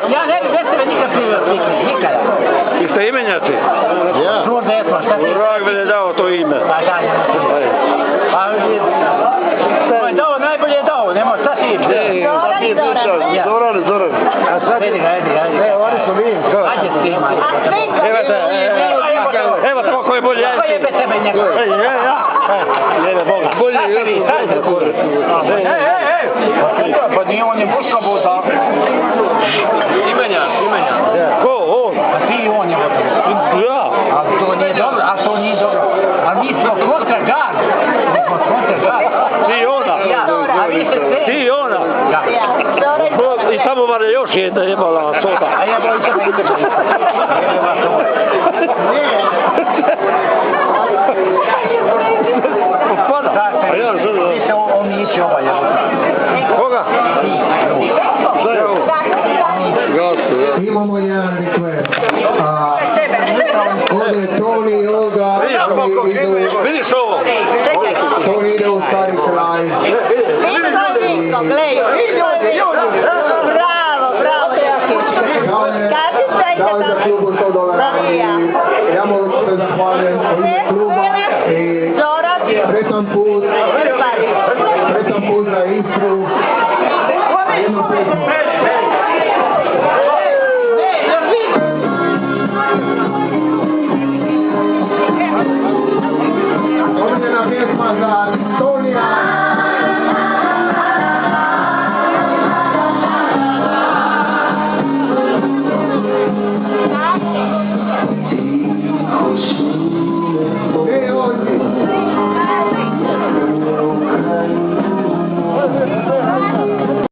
Ja ne bi bez tebe nikad privio nikada. Jeste imenjaci? Ja. Vrlo desno, šta ti? Vrag je dao to ime. Pa da, pa dao, najbolje je dao, nema, šta ti? Zoran. A sad vidi ga, ajde. Ne, oni su mi. Ajde s tim, Evo tamo ko je bolje. Ko je bez tebe njegov? Jebe Boga. Bolje je. Pa nije on je buško buta. Imenja. Ko? On? A ti i on je buta. Ja. A to nije dobro, A mi smo kontra gard. Ti i ona. A vi ste sve. Ti i ona. I tamo mare još jedna jebala soda. A jebala i tebe ide. Jebala soda. Ti se omići ova jebala. Koga? Imamo jedan request. Ovdje Toni i Olga Vidiš ovo? Toni ide u stari kraj. Bravo. Dao je za klubu $100 i ja mogu se zahvaliti u ime kluba i sretan put za Istru. Jednu pesmu. Omiljena pjesma za Tonija